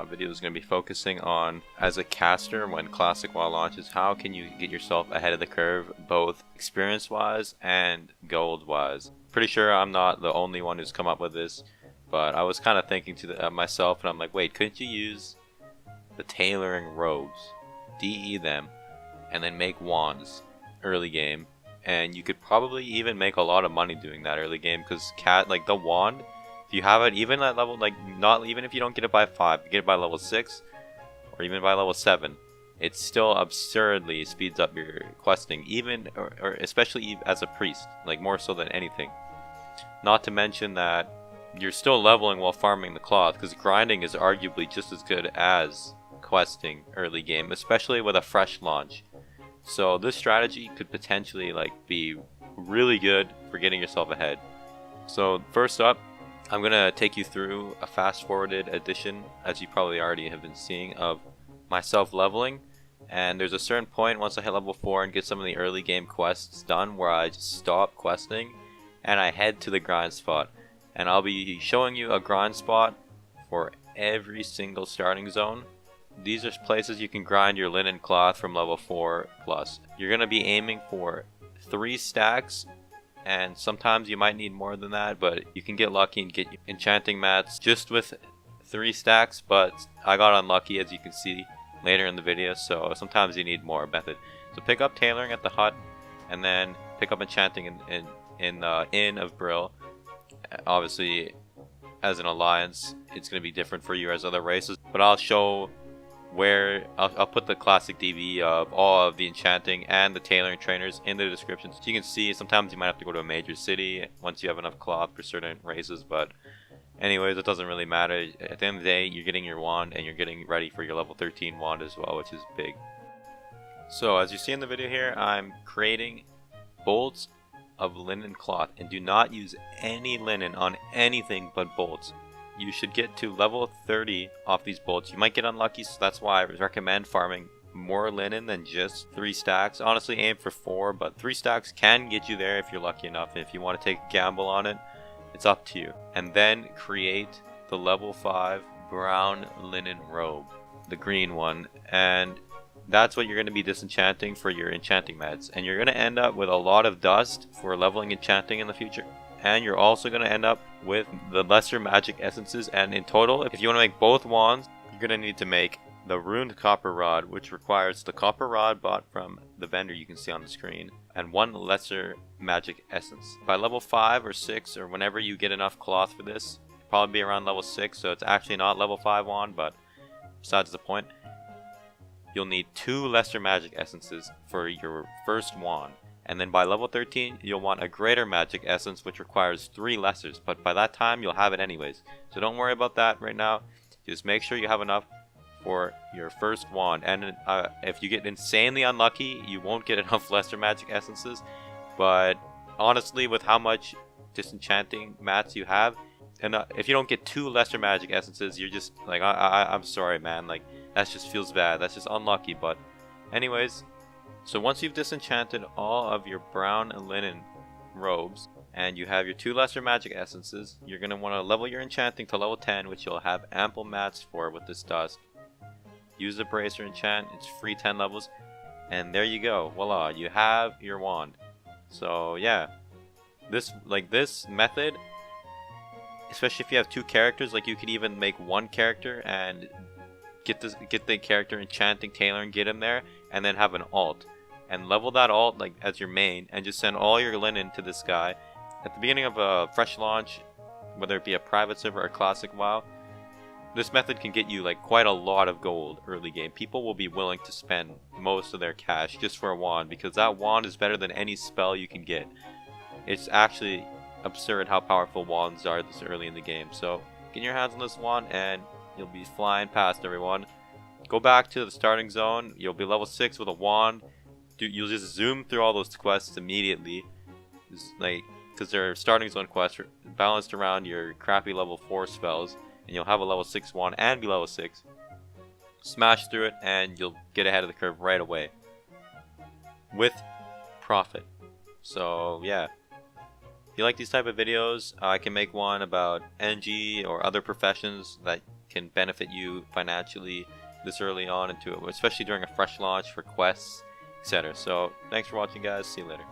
Video is going to be focusing on, as a caster when Classic WoW launches, how can you get yourself ahead of the curve, both experience wise and gold wise. Pretty sure I'm not the only one who's come up with this, but I was kind of thinking to myself, and I'm like, wait, couldn't you use the tailoring robes, DE them, and then make wands early game? And you could probably even make a lot of money doing that early game, because the wand, if you have it even at level, not even if you don't get it by 5, you get it by level 6 or even by level 7, it still absurdly speeds up your questing, even or especially as a priest, more so than anything. Not to mention that you're still leveling while farming the cloth, because grinding is arguably just as good as questing early game, especially with a fresh launch. So this strategy could potentially be really good for getting yourself ahead. So first up, I'm going to take you through a fast-forwarded edition, as you probably already have been seeing, of myself leveling. And there's a certain point once I hit level 4 and get some of the early game quests done where I just stop questing and I head to the grind spot. And I'll be showing you a grind spot for every single starting zone. These are places you can grind your linen cloth from level 4 plus. You're going to be aiming for 3 stacks. And sometimes you might need more than that, but you can get lucky and get enchanting mats just with 3 stacks, but I got unlucky, as you can see later in the video, so sometimes you need more method. So pick up tailoring at the hut, and then pick up enchanting in the Inn of Brill. Obviously, as an alliance, it's going to be different for you as other races, but I'll show where I'll put the classic DB of all of the enchanting and the tailoring trainers in the description, so you can see. Sometimes you might have to go to a major city once you have enough cloth for certain races, but anyways, it doesn't really matter. At the end of the day, you're getting your wand and you're getting ready for your level 13 wand as well, which is big. So as you see in the video here, I'm creating bolts of linen cloth, and do not use any linen on anything but bolts. You should get to level 30 off these bolts. You might get unlucky, so that's why I recommend farming more linen than just 3 stacks. Honestly, aim for 4, but 3 stacks can get you there if you're lucky enough. And if you want to take a gamble on it, it's up to you. And then create the level 5 brown linen robe, the green one. And that's what you're going to be disenchanting for your enchanting mats. And you're going to end up with a lot of dust for leveling enchanting in the future. And you're also going to end up with the lesser magic essences. And in total, if you want to make both wands, you're going to need to make the runed copper rod, which requires the copper rod bought from the vendor you can see on the screen, and 1 lesser magic essence. By level 5 or 6, or whenever you get enough cloth for this, probably be around level 6, so it's actually not level 5 wand, but besides the point, you'll need 2 lesser magic essences for your first wand. And then by level 13, you'll want a greater magic essence, which requires 3 lessers. But by that time, you'll have it anyways. So don't worry about that right now. Just make sure you have enough for your first wand. And if you get insanely unlucky, you won't get enough lesser magic essences. But honestly, with how much disenchanting mats you have, and if you don't get 2 lesser magic essences, you're just I'm sorry, man. That just feels bad. That's just unlucky. But anyways. So once you've disenchanted all of your brown linen robes and you have your 2 lesser magic essences, you're going to want to level your enchanting to level 10, which you'll have ample mats for with this dust. Use the bracer enchant, it's free 10 levels, and there you go, voila, you have your wand. So yeah, this method, especially if you have 2 characters, you could even make 1 character and get the character enchanting, tailoring, get him there, and then have an alt. And level that alt as your main, and just send all your linen to this guy. At the beginning of a fresh launch, whether it be a private server or classic WoW, this method can get you quite a lot of gold early game. People will be willing to spend most of their cash just for a wand, because that wand is better than any spell you can get. It's actually absurd how powerful wands are this early in the game. So get your hands on this wand and you'll be flying past everyone. Go back to the starting zone. You'll be level 6 with a wand. You'll just zoom through all those quests immediately, because they're starting zone quests balanced around your crappy level 4 spells, and you'll have a level 6 wand and be level 6. Smash through it and you'll get ahead of the curve right away with profit. So yeah, if you like these type of videos, I can make one about NG or other professions that can benefit you financially this early on into it, especially during a fresh launch for quests, etc. So thanks for watching, guys. See you later.